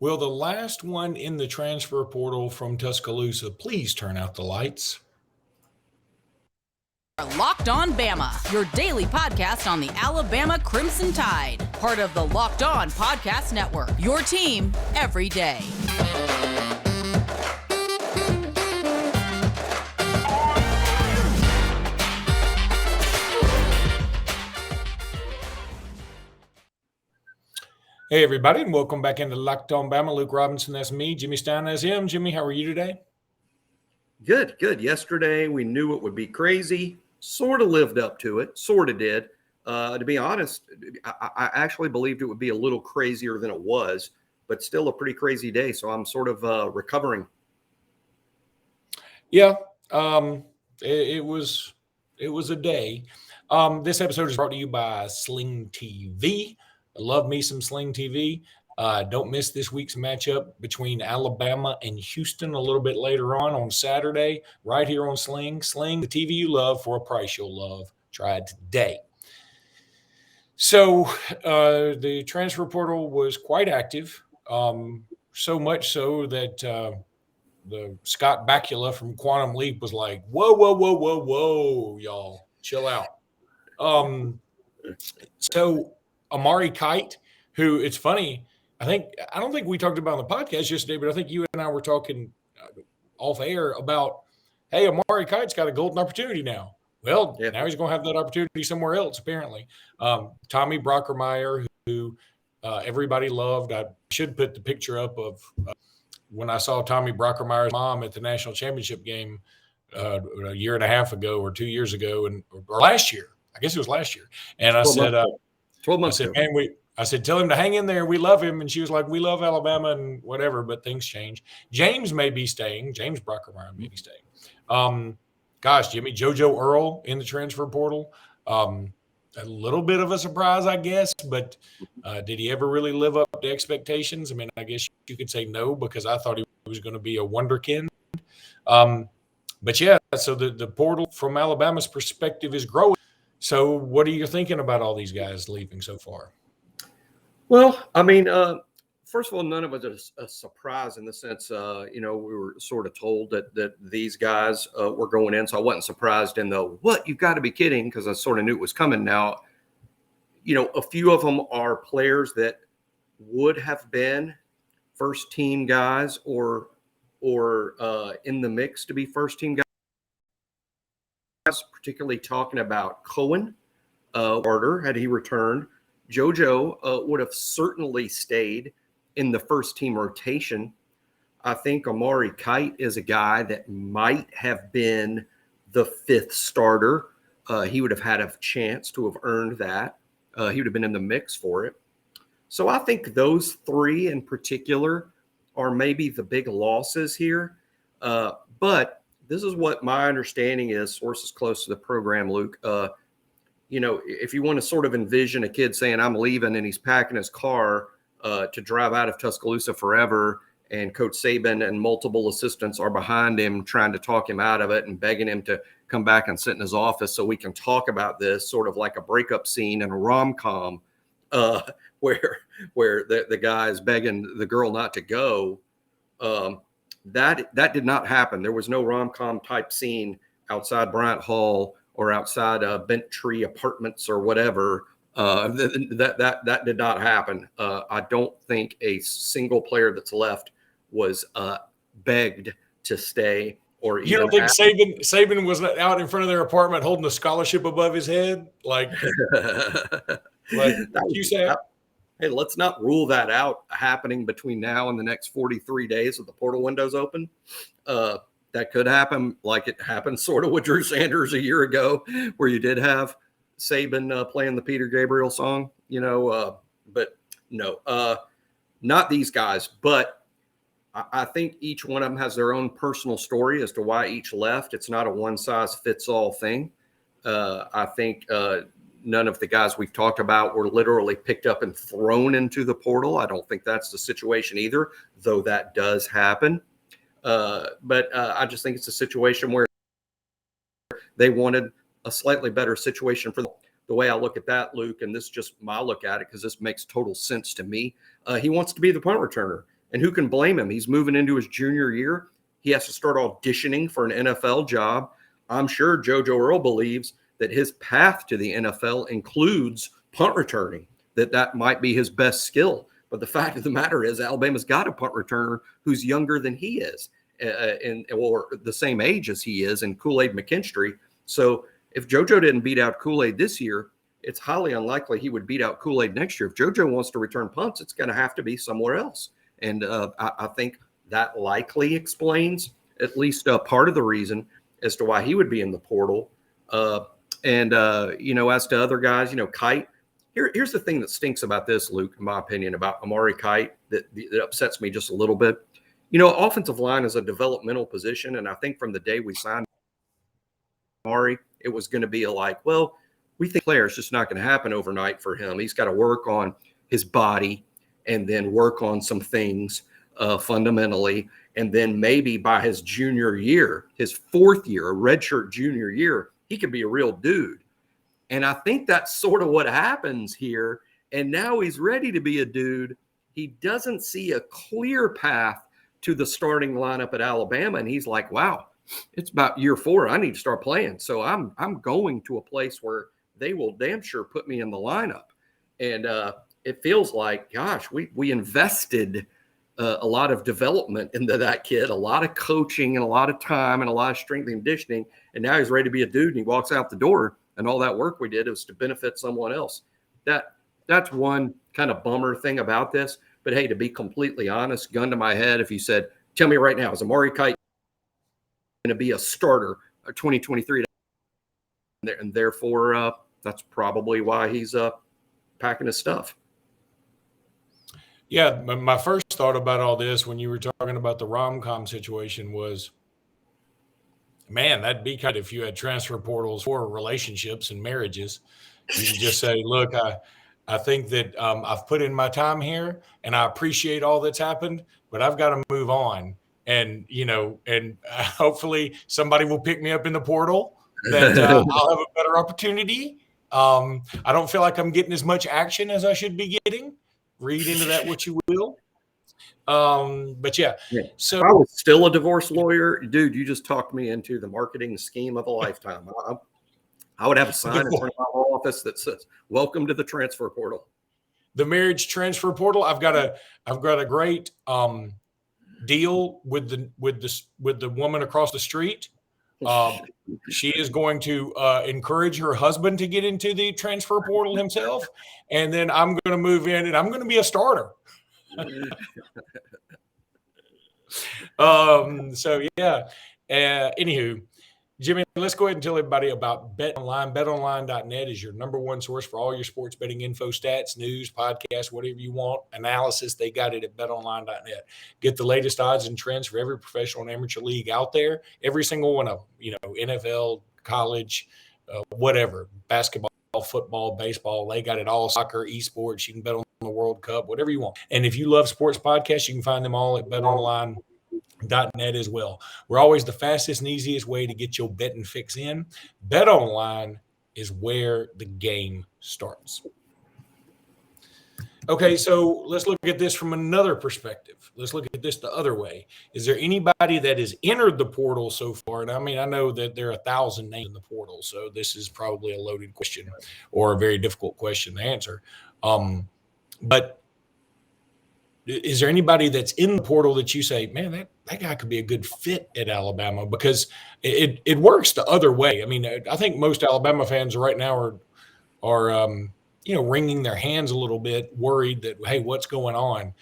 Will the last one in the transfer portal from Tuscaloosa please turn out the lights? Locked On Bama, your daily podcast on the Alabama Crimson Tide. Part of the Locked On Podcast Network, your team every day. Hey, everybody, and welcome back into Locked On Bama. Luke Robinson, that's me. Jimmy Stein, that's him. Jimmy, how are you today? Good. Yesterday, we knew it would be crazy. Sort of lived up to it. Sort of did. To be honest, I actually believed it would be a little crazier than it was, but still a pretty crazy day. So I'm sort of recovering. Yeah, it was a day. This episode is brought to you by Sling TV. I love me some Sling TV. Don't miss this week's matchup between Alabama and Houston a little bit later on Saturday, right here on Sling. Sling, the TV you love for a price you'll love. Try it today. So the transfer portal was quite active, so much so that the Scott Bakula from Quantum Leap was like, whoa, y'all, chill out. So Amari Kite, who, it's funny, I don't think we talked about on the podcast yesterday, but I think you and I were talking off air about, hey, Amari Kite's got a golden opportunity now. Well, Now he's going to have that opportunity somewhere else, apparently. Tommy Brockermeyer, who everybody loved. I should put the picture up of when I saw Tommy Brockermeyer's mom at the national championship game a year and a half ago or 2 years ago, or last year. I guess it was last year. And I said, 12 months ago. Man, I said, tell him to hang in there. We love him. And she was like, we love Alabama and whatever, but things change. James may be staying. James Brockermeyer may be staying. Jimmy, JoJo Earl in the transfer portal. A little bit of a surprise, I guess, but did he ever really live up to expectations? I mean, I guess you could say no, because I thought he was going to be a wonderkind. But yeah, so the portal from Alabama's perspective is growing. So what are you thinking about all these guys leaving so far? Well, I mean, first of all, none of it is a surprise in the sense, we were sort of told that these guys were going in. So I wasn't surprised in the, what, you've got to be kidding, because I sort of knew it was coming. Now, a few of them are players that would have been first team guys or in the mix to be first team guys, particularly talking about Cohen, Carter, had he returned. JoJo would have certainly stayed in the first team rotation. I think Amari Kite is a guy that might have been the fifth starter. He would have had a chance to have earned that. He would have been in the mix for it. So I think those three in particular are maybe the big losses here. But this is what my understanding is, sources close to the program, Luke. If you want to sort of envision a kid saying, I'm leaving, and he's packing his car to drive out of Tuscaloosa forever, and Coach Saban and multiple assistants are behind him trying to talk him out of it and begging him to come back and sit in his office so we can talk about this, sort of like a breakup scene in a rom-com where the guy is begging the girl not to go. That did not happen. There was no rom-com type scene outside Bryant Hall or outside Bent Tree Apartments or whatever. That did not happen. I don't think a single player that's left was begged to stay. Or you don't think Saban was out in front of their apartment holding a scholarship above his head, like you said? Hey, let's not rule that out happening between now and the next 43 days with the portal windows open. That could happen, like it happened sort of with Drew Sanders a year ago, where you did have Saban playing the Peter Gabriel song, but no, not these guys. But I think each one of them has their own personal story as to why each left. It's not a one-size-fits-all thing. I think none of the guys we've talked about were literally picked up and thrown into the portal. I don't think that's the situation either, though that does happen. But I just think it's a situation where they wanted a slightly better situation for the way I look at that, Luke, and this is just my look at it because this makes total sense to me. He wants to be the punt returner. And who can blame him? He's moving into his junior year. He has to start auditioning for an NFL job. I'm sure JoJo Earle believes that his path to the NFL includes punt returning, that might be his best skill. But the fact of the matter is Alabama's got a punt returner who's younger than he is or the same age as he is in Kool-Aid McKinstry. So if JoJo didn't beat out Kool-Aid this year, it's highly unlikely he would beat out Kool-Aid next year. If JoJo wants to return punts, it's going to have to be somewhere else. And I think that likely explains at least part of the reason as to why he would be in the portal. As to other guys, Kite, here's the thing that stinks about this, Luke, in my opinion, about Amari Kite that upsets me just a little bit. Offensive line is a developmental position. And I think from the day we signed Amari, it was going to be we think players just not going to happen overnight for him. He's got to work on his body and then work on some things fundamentally. And then maybe by his junior year, his fourth year, a redshirt junior year, he could be a real dude. And I think that's sort of what happens here. And now he's ready to be a dude. He doesn't see a clear path to the starting lineup at Alabama. And he's like, wow, it's about year 4. I need to start playing. So I'm going to a place where they will damn sure put me in the lineup. And it feels like, gosh, we invested a lot of development into that kid, a lot of coaching and a lot of time and a lot of strength and conditioning. And now he's ready to be a dude and he walks out the door and all that work we did was to benefit someone else. That's one kind of bummer thing about this. But hey, to be completely honest, gun to my head, if you said, tell me right now, is Amari Kite going to be a starter 2023? And therefore, that's probably why he's packing his stuff. Yeah, my first thought about all this when you were talking about the rom-com situation was, man, that'd be kind of if you had transfer portals for relationships and marriages. You could just say, look, I think that I've put in my time here and I appreciate all that's happened, but I've got to move on. And, hopefully somebody will pick me up in the portal that I'll have a better opportunity. I don't feel like I'm getting as much action as I should be getting. Read into that what you will. But yeah. So if I was still a divorce lawyer, dude, you just talked me into the marketing scheme of a lifetime. I would have a sign in front of my office that says, welcome to the transfer portal. The marriage transfer portal. I've got a great deal with the woman across the street. She is going to encourage her husband to get into the transfer portal himself. And then I'm going to move in and I'm going to be a starter. So yeah. Anywho, Jimmy, let's go ahead and tell everybody about BetOnline. BetOnline.net is your number one source for all your sports betting info, stats, news, podcasts, whatever you want, analysis. They got it at BetOnline.net. Get the latest odds and trends for every professional and amateur league out there. Every single one of them, NFL, college, whatever, basketball, football, baseball. They got it all. Soccer, esports. You can bet on the World Cup, whatever you want. And if you love sports podcasts, you can find them all at BetOnline.net as well. We're always the fastest and easiest way to get your betting fix in. BetOnline is where the game starts. Okay, so let's look at this from another perspective. Let's look at this the other way. Is there anybody that has entered the portal so far? And I mean, I know that there are 1,000 names in the portal, so this is probably a loaded question or a very difficult question to answer. But is there anybody that's in the portal that you say, man, that guy could be a good fit at Alabama? Because it works the other way. I mean, I think most Alabama fans right now are wringing their hands a little bit, worried that, hey, what's going on?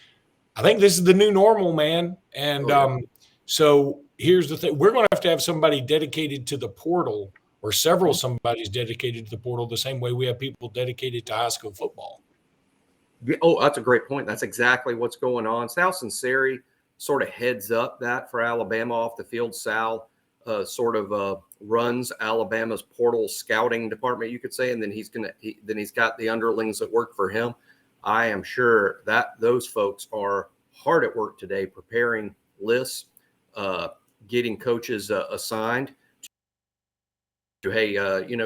I think this is the new normal, man. And so here's the thing. We're going to have somebody dedicated to the portal, or several somebody's dedicated to the portal, the same way we have people dedicated to high school football. Oh, that's a great point. That's exactly what's going on. Sal Sinceri sort of heads up that for Alabama off the field. Sal runs Alabama's portal scouting department, you could say, and then he's got the underlings that work for him. I am sure that those folks are hard at work today, preparing lists, getting coaches assigned to, hey,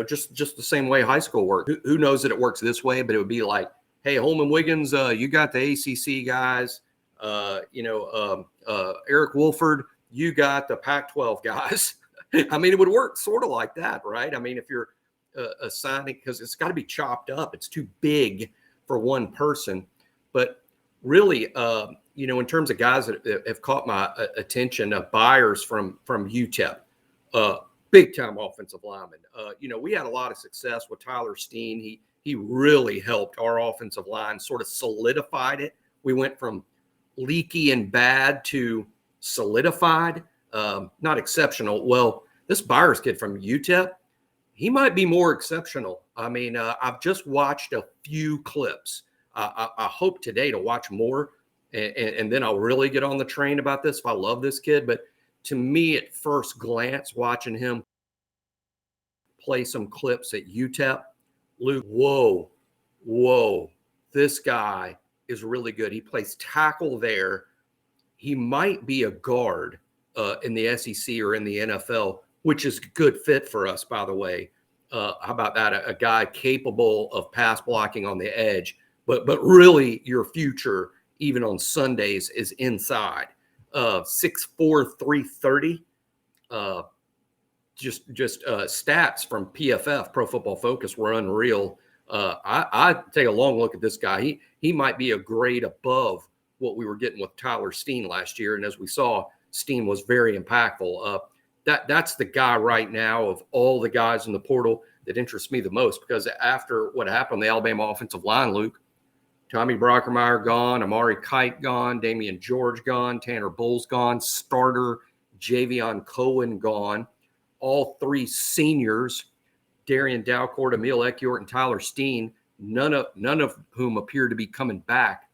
just the same way high school works. Who knows that it works this way, but it would be like, hey, Holman Wiggins, you got the ACC guys. Eric Wolford, you got the Pac-12 guys. I mean, it would work sort of like that, right? I mean, if you're assigning, because it's got to be chopped up, it's too big for one person. But really, in terms of guys that have caught my attention, Byers from UTEP, big time offensive lineman. We had a lot of success with Tyler Steen. He really helped our offensive line, sort of solidified it. We went from leaky and bad to solidified, not exceptional. Well, this Byers kid from UTEP, he might be more exceptional. I mean, I've just watched a few clips. I hope today to watch more, and then I'll really get on the train about this if I love this kid. But to me, at first glance, watching him play some clips at UTEP, Luke, whoa, this guy is really good. He plays tackle there. He might be a guard in the SEC or in the NFL, which is a good fit for us, by the way. How about that? A guy capable of pass blocking on the edge, but really your future, even on Sundays, is inside. 6'4", 330. Just stats from PFF, Pro Football Focus, were unreal. I take a long look at this guy. He might be a grade above what we were getting with Tyler Steen last year. And as we saw, Steen was very impactful. That's the guy right now of all the guys in the portal that interests me the most, because after what happened on the Alabama offensive line, Luke, Tommy Brockermeyer gone, Amari Kite gone, Damian George gone, Tanner Bowles gone, starter Javion Cohen gone, all three seniors, Darian Dalcourt, Emil Ekiort, and Tyler Steen, none of whom appear to be coming back.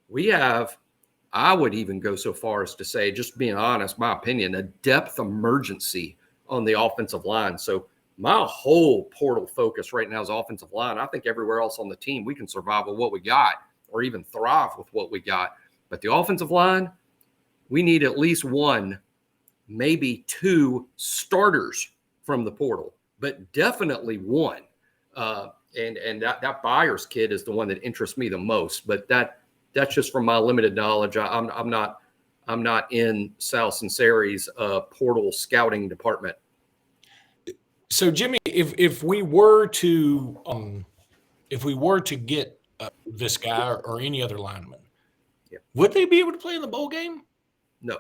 We have, I would even go so far as to say, just being honest, my opinion, a depth emergency on the offensive line. So my whole portal focus right now is offensive line. I think everywhere else on the team, we can survive with what we got or even thrive with what we got. But the offensive line, we need at least one, maybe two starters from the portal, but definitely one. And that Byers kid is the one that interests me the most. But that's just from my limited knowledge. I'm not in Sal Sinceri's portal scouting department. So Jimmy, if we were to get this guy or any other lineman, would they be able to play in the bowl game? No,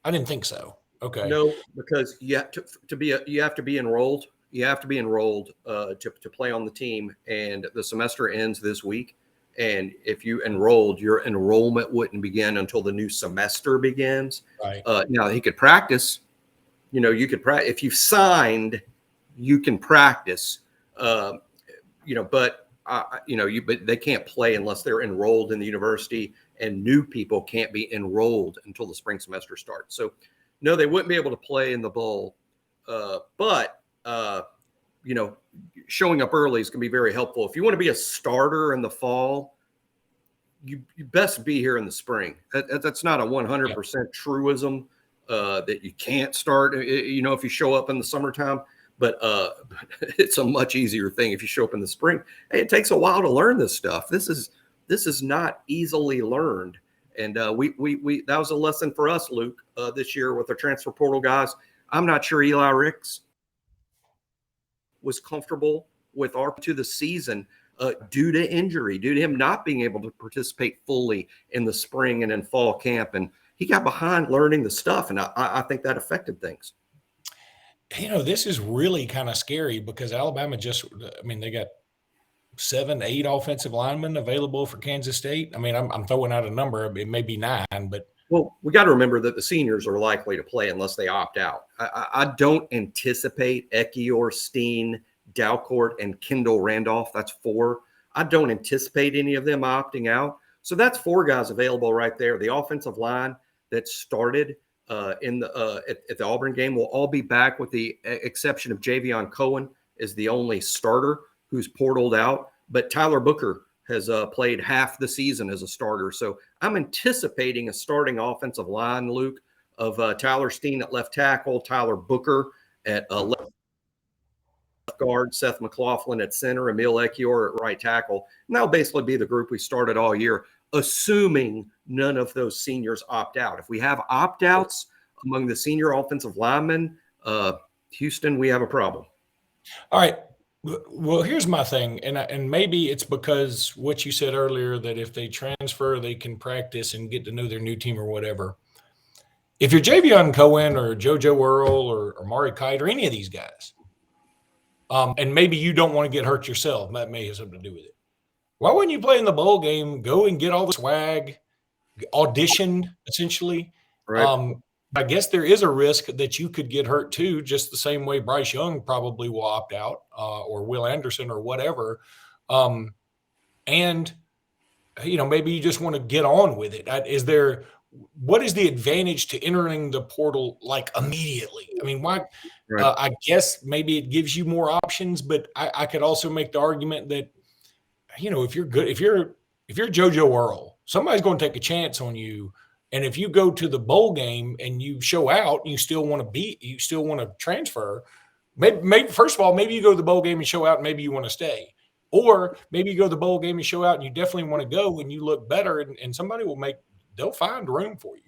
I didn't think so. Okay. No, because you have to be enrolled. You have to be enrolled to play on the team, and the semester ends this week. And if you enrolled, your enrollment wouldn't begin until the new semester begins. Right. Now he could practice. You could practice if you signed. You can practice. But they can't play unless they're enrolled in the university, and new people can't be enrolled until the spring semester starts. So, no, they wouldn't be able to play in the bowl. But showing up early is going to be very helpful. If you want to be a starter in the fall, you best be here in the spring. That's not a 100% truism that you can't start, if you show up in the summertime. But it's a much easier thing if you show up in the spring. Hey, it takes a while to learn this stuff. This is not easily learned. And we that was a lesson for us, Luke, this year with the transfer portal guys. I'm not sure Eli Ricks was comfortable with our to the season due to injury, due to him not being able to participate fully in the spring and in fall camp. And he got behind learning the stuff. And I think that affected things. This is really kind of scary because Alabama they got 7-8 offensive linemen available for Kansas State. I mean, I'm throwing out a number. It may be 9, but. Well, we got to remember that the seniors are likely to play unless they opt out. I don't anticipate Ekior, Steen, Dalcourt, and Kendall Randolph. That's 4. I don't anticipate any of them opting out. So that's 4 guys available right there. The offensive line that started at the Auburn game will all be back, with the exception of Javion Cohen is the only starter who's portaled out. But Tyler Booker has played half the season as a starter. So I'm anticipating a starting offensive line, Luke, of Tyler Steen at left tackle, Tyler Booker at left guard, Seth McLaughlin at center, Emil Ekior at right tackle. And that'll basically be the group we started all year. assuming none of those seniors opt out. If we have opt-outs among the senior offensive linemen, Houston, we have a problem. All right. Well, here's my thing, and maybe it's because what you said earlier, that if they transfer, they can practice and get to know their new team or whatever. If you're Javion Cohen or JoJo Earl or Mari Kite or any of these guys, and maybe you don't want to get hurt yourself, that may have something to do with it. Why wouldn't you play in the bowl game, go and get all the swag, audition essentially? Right. I guess there is a risk that you could get hurt too, just the same way Bryce Young probably will opt out, or Will Anderson or whatever. And maybe you just want to get on with it. What is the advantage to entering the portal like immediately? I mean, why? Right. I guess maybe it gives you more options, but I could also make the argument that, if you're good, if you're JoJo Earl, somebody's going to take a chance on you. And if you go to the bowl game and you show out, and you still want to transfer, maybe first of all, maybe you go to the bowl game and show out, and maybe you want to stay. Or maybe you go to the bowl game and show out and you definitely want to go and you look better, and somebody they'll find room for you.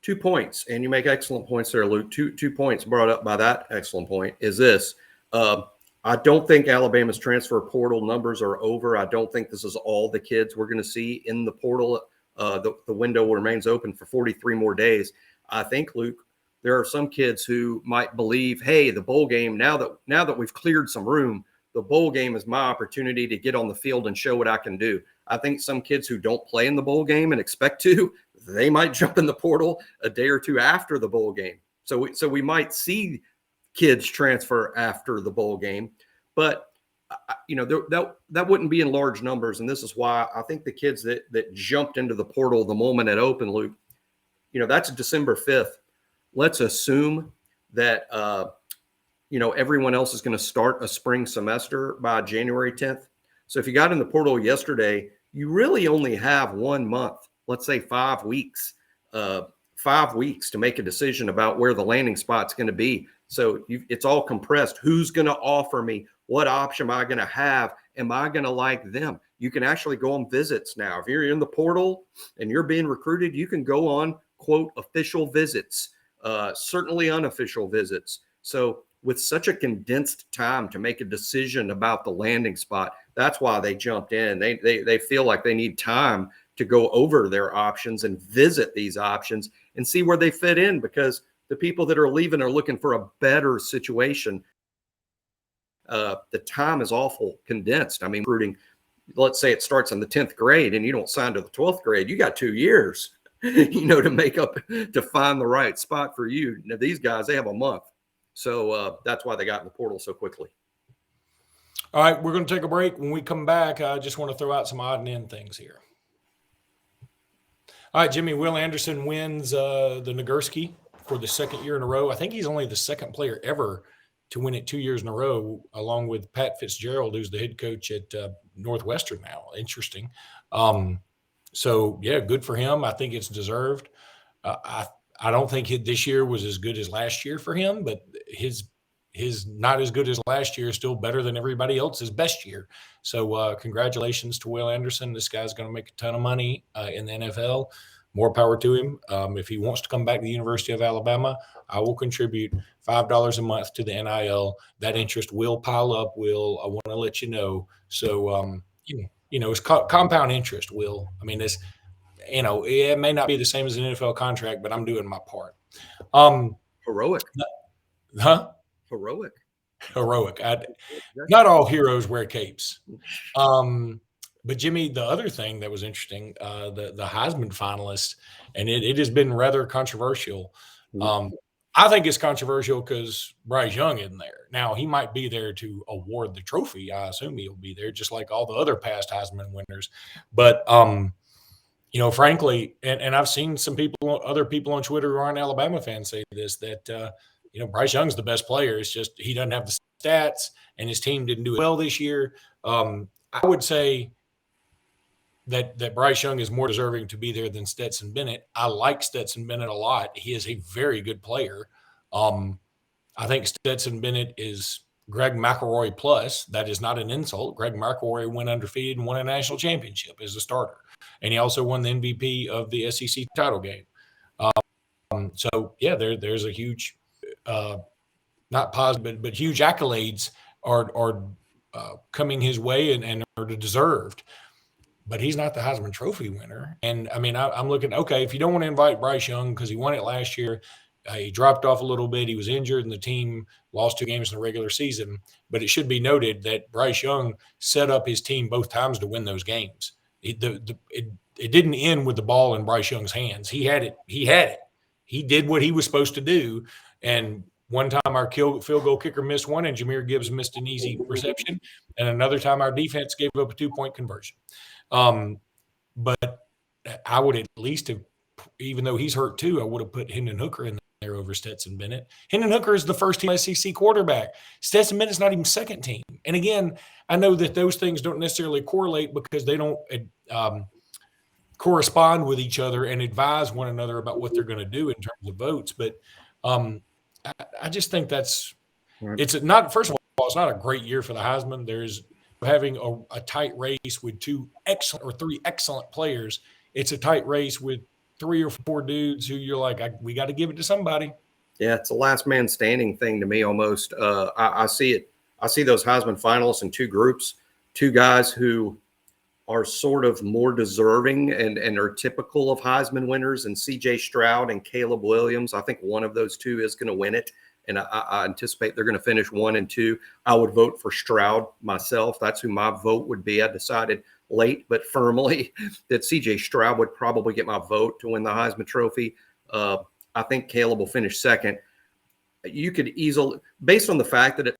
2 points, and you make excellent points there, Luke. Two points brought up by that excellent point is this. I don't think Alabama's transfer portal numbers are over. I don't think this is all the kids we're going to see in the portal. The window remains open for 43 more days. I think, Luke, there are some kids who might believe, hey, the bowl game, now that we've cleared some room, the bowl game is my opportunity to get on the field and show what I can do. I think some kids who don't play in the bowl game and expect to, they might jump in the portal a day or two after the bowl game. So we might see kids transfer after the bowl game, but that wouldn't be in large numbers. And this is why I think the kids that jumped into the portal the moment it opened, Luke, that's December 5th. Let's assume that, everyone else is going to start a spring semester by January 10th. So if you got in the portal yesterday, you really only have 1 month, let's say 5 weeks, 5 weeks to make a decision about where the landing spot's going to be. So it's all compressed. Who's going to offer me? What option am I going to have? Am I going to like them? You can actually go on visits now. If you're in the portal and you're being recruited, you can go on, quote, official visits, certainly unofficial visits. So with such a condensed time to make a decision about the landing spot, that's why they jumped in. They feel like they need time to go over their options and visit these options and see where they fit in, because the people that are leaving are looking for a better situation. The time is awful condensed. I mean, recruiting, let's say it starts in the 10th grade and you don't sign to the 12th grade. You got 2 years, to make up, to find the right spot for you. Now, these guys, they have a month. So that's why they got in the portal so quickly. All right, we're going to take a break. When we come back, I just want to throw out some odd and end things here. All right, Jimmy, Will Anderson wins the Nagurski for the second year in a row. I think he's only the second player ever to win it 2 years in a row, along with Pat Fitzgerald, who's the head coach at Northwestern now. Interesting. So, yeah, good for him. I think it's deserved. I don't think this year was as good as last year for him, but his not as good as last year is still better than everybody else's best year. So congratulations to Will Anderson. This guy's going to make a ton of money in the NFL. More power to him. If he wants to come back to the University of Alabama, I will contribute $5 a month to the NIL. That interest will pile up, Will. I want to let you know. So, it's compound interest, Will. I mean, it may not be the same as an NFL contract, but I'm doing my part. Heroic. Huh? Heroic. Not all heroes wear capes. But Jimmy, the other thing that was interesting, the Heisman finalists, and it has been rather controversial. I think it's controversial because Bryce Young isn't there. Now, he might be there to award the trophy. I assume he'll be there, just like all the other past Heisman winners. But frankly, and I've seen other people on Twitter who aren't Alabama fans say this, that Bryce Young's the best player. It's just he doesn't have the stats, and his team didn't do it well this year. I would say that Bryce Young is more deserving to be there than Stetson Bennett. I like Stetson Bennett a lot. He is a very good player. I think Stetson Bennett is Greg McElroy plus. That is not an insult. Greg McElroy went undefeated and won a national championship as a starter. and he also won the MVP of the SEC title game. So yeah, there's a huge, not positive, but huge accolades are coming his way and are deserved. But he's not the Heisman Trophy winner. And I mean, I'm looking, okay, if you don't want to invite Bryce Young because he won it last year, he dropped off a little bit. He was injured, and the team lost 2 games in the regular season. But it should be noted that Bryce Young set up his team both times to win those games. It didn't end with the ball in Bryce Young's hands. He had it. He did what he was supposed to do. And one time our field goal kicker missed one, and Jahmyr Gibbs missed an easy reception. And another time our defense gave up a 2-point conversion. But I would at least have, even though he's hurt too, I would have put Hendon Hooker in there over Stetson Bennett. Hendon Hooker is the first team SEC quarterback. Stetson Bennett's not even second team. And again, I know that those things don't necessarily correlate because they don't correspond with each other and advise one another about what they're going to do in terms of votes. But I just think that's right. It's not, first of all, it's not a great year for the Heisman. There's having a tight race with 3 excellent players. It's a tight race with 3 or 4 dudes who you're like, we got to give it to somebody. Yeah, it's a last man standing thing to me almost. I see it. I see those Heisman finalists in 2 groups, 2 guys who are sort of more deserving and are typical of Heisman winners, and C.J. Stroud and Caleb Williams. I think one of those 2 is going to win it, and I anticipate they're going to finish 1 and 2. I would vote for Stroud myself. That's who my vote would be. I decided late but firmly that C.J. Stroud would probably get my vote to win the Heisman Trophy. I think Caleb will finish second. You could easily, based on the fact that it's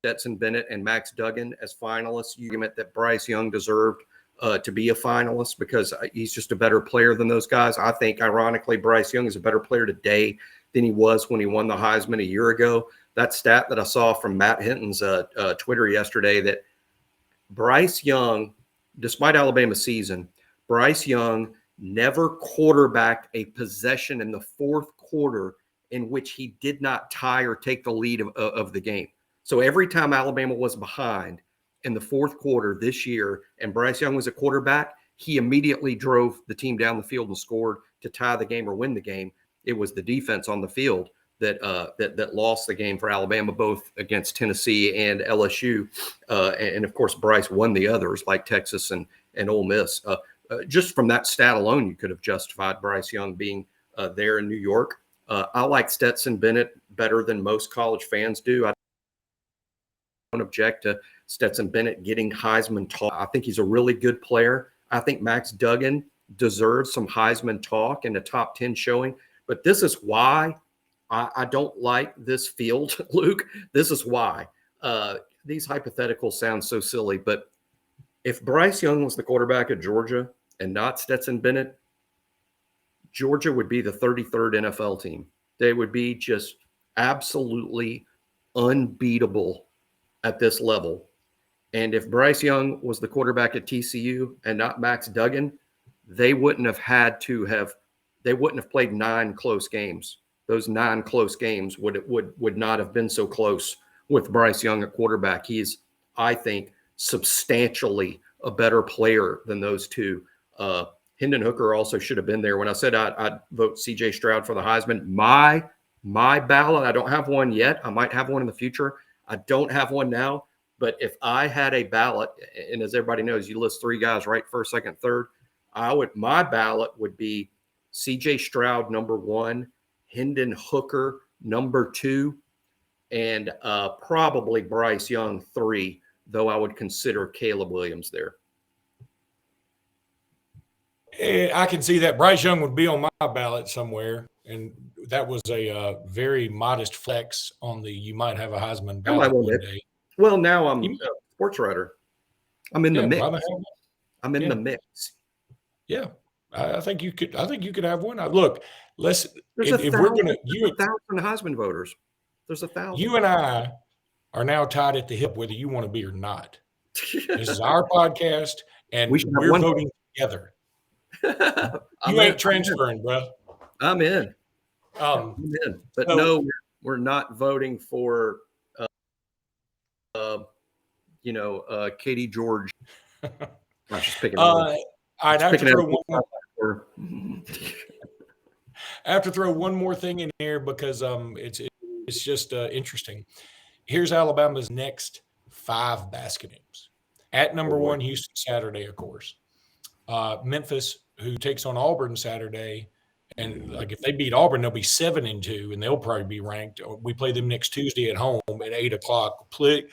Stetson Bennett and Max Duggan as finalists, you admit that Bryce Young deserved to be a finalist because he's just a better player than those guys. I think, ironically, Bryce Young is a better player today than he was when he won the Heisman a year ago. That stat that I saw from Matt Hinton's Twitter yesterday, that Bryce Young, despite Alabama's season, Bryce Young never quarterbacked a possession in the 4th quarter in which he did not tie or take the lead of the game. So every time Alabama was behind in the 4th quarter this year and Bryce Young was a quarterback, he immediately drove the team down the field and scored to tie the game or win the game. It was the defense on the field that lost the game for Alabama, both against Tennessee and LSU. And of course, Bryce won the others like Texas and Ole Miss. Just from that stat alone, you could have justified Bryce Young being there in New York. I like Stetson Bennett better than most college fans do. I don't object to Stetson Bennett getting Heisman talk. I think he's a really good player. I think Max Duggan deserves some Heisman talk and a top 10 showing. But this is why I don't like this field, Luke. This is why. These hypotheticals sound so silly, but if Bryce Young was the quarterback at Georgia and not Stetson Bennett, Georgia would be the 33rd NFL team. They would be just absolutely unbeatable at this level. And if Bryce Young was the quarterback at TCU and not Max Duggan, they wouldn't have played 9 close games. Those 9 close games would not have been so close with Bryce Young at quarterback. He's, I think, substantially a better player than those 2. Hendon Hooker also should have been there. When I said I'd vote C.J. Stroud for the Heisman, my ballot, I don't have one yet. I might have one in the future. I don't have one now. But if I had a ballot, and as everybody knows, you list 3 guys, right? First, second, third. My ballot would be C.J. Stroud, number 1, Hendon Hooker, number 2, and probably Bryce Young, 3, though I would consider Caleb Williams there. I can see that. Bryce Young would be on my ballot somewhere, and that was a very modest flex on the you might have a Heisman ballot one day. Well, now I'm a sports writer. I'm in the mix. I'm in the mix. Yeah, I think you could. I think you could have one. Look, let's. There's if we're gonna, there's 1,000 Heisman voters. There's 1,000. You and I are now tied at the hip, whether you want to be or not. This is our podcast, and we're voting together. You ain't transferring, bro. I'm in. I'm in. But no, we're not voting for, Katie George. I'm just picking All right, I have to throw one more. Or I have to throw one more thing in here because it's just interesting. Here's Alabama's next 5 basket games. At number 1, Houston Saturday, of course. Memphis, who takes on Auburn Saturday, and like if they beat Auburn, they'll be 7-2, and they'll probably be ranked. We play them next Tuesday at home at 8:00.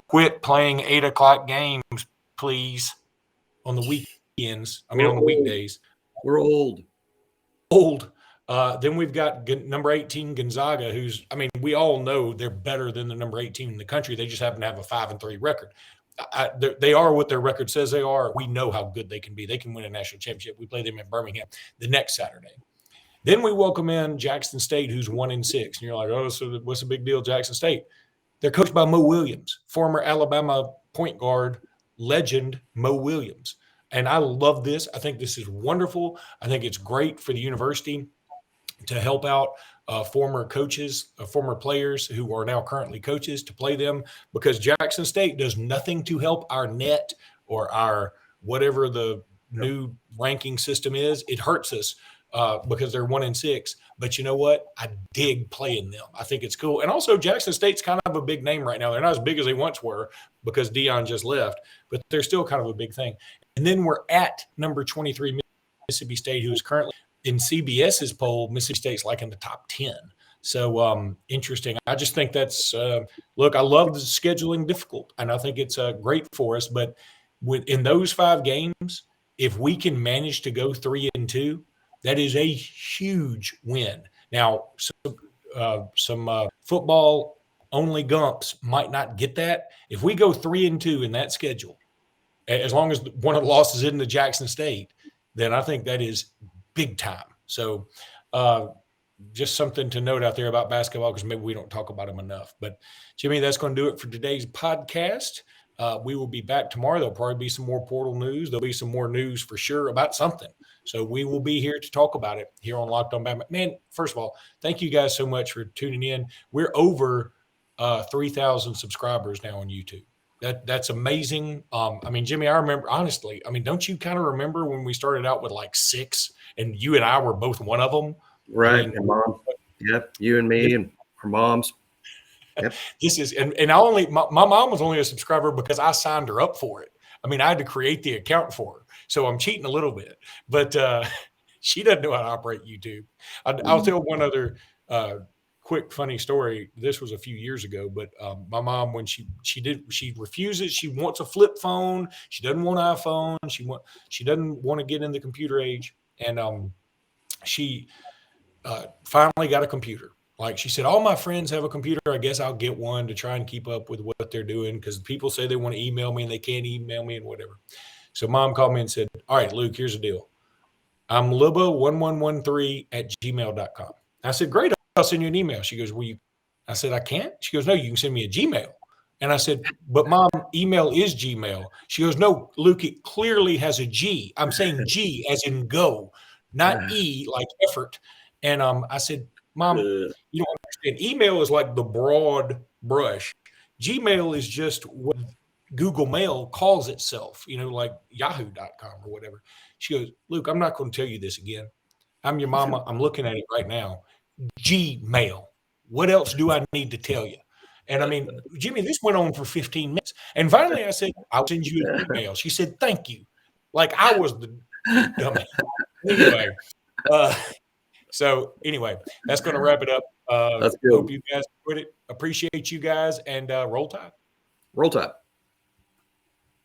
Quit playing 8:00 games, please, on the weekends. I mean, on the weekdays. We're old. Then we've got number 18 Gonzaga, who's, I mean, we all know they're better than the number 18 in the country. They just happen to have a 5-3 record. They are what their record says they are. We know how good they can be. They can win a national championship. We play them in Birmingham the next Saturday. Then we welcome in Jackson State, who's 1-6. And you're like, oh, so what's the big deal, Jackson State? They're coached by Mo Williams, former Alabama point guard legend Mo Williams. And I love this. I think this is wonderful. I think it's great for the university to help out former coaches, former players who are now currently coaches to play them, because Jackson State does nothing to help our net or our whatever the new ranking system is. It hurts us because they're 1-6. But you know what? I dig playing them. I think it's cool. And also Jackson State's kind of a big name right now. They're not as big as they once were because Dion just left, but they're still kind of a big thing. And then we're at number 23, Mississippi State, who is currently in CBS's poll. Mississippi State's like in the top 10. So interesting. I just think that's look, I love the scheduling difficult, and I think it's great for us. But in those 5 games, if we can manage to go 3-2, that is a huge win. Now, some football only Gumps might not get that. If we go 3-2 in that schedule, as long as one of the losses isn't to Jackson State, then I think that is big time. So just something to note out there about basketball, because maybe we don't talk about them enough. But Jimmy, that's going to do it for today's podcast. We will be back tomorrow. There'll probably be some more portal news. There'll be some more news for sure about something. So we will be here to talk about it here on Locked On Bama. Man, first of all, thank you guys so much for tuning in. We're over 3,000 subscribers now on YouTube. That's amazing. I mean, Jimmy, I remember, honestly, I mean, don't you kind of remember when we started out with like 6 and you and I were both one of them? Right. I mean, and Mom. Yep. You and me and her moms. Yep. This is, and I only, my mom was only a subscriber because I signed her up for it. I mean, I had to create the account for her. So I'm cheating a little bit, but she doesn't know how to operate YouTube. I'll tell one other quick funny story. This was a few years ago, but my mom, when she refuses. She wants a flip phone. She doesn't want an iPhone. She doesn't want to get in the computer age. And she finally got a computer. Like she said, all my friends have a computer. I guess I'll get one to try and keep up with what they're doing, because people say they want to email me and they can't email me and whatever. So Mom called me and said, all right, Luke, here's the deal. I'm liba1113@gmail.com. I said, great, I'll send you an email. She goes, I said, I can't? She goes, no, you can send me a Gmail. And I said, but Mom, email is Gmail. She goes, no, Luke, it clearly has a G. I'm saying G as in go, not E like effort. And I said, Mom, you don't understand. Email is like the broad brush. Gmail is just what Google Mail calls itself, like yahoo.com or whatever. She goes, Luke, I'm not going to tell you this again. I'm your mama. I'm looking at it right now. Gmail. What else do I need to tell you? And I mean, Jimmy, this went on for 15 minutes. And finally I said, I'll send you an email. She said, thank you. Like I was the dummy. Anyway, so anyway, that's going to wrap it up. That's good. Hope you guys enjoyed it. Appreciate you guys, and Roll Tide. Roll Tide.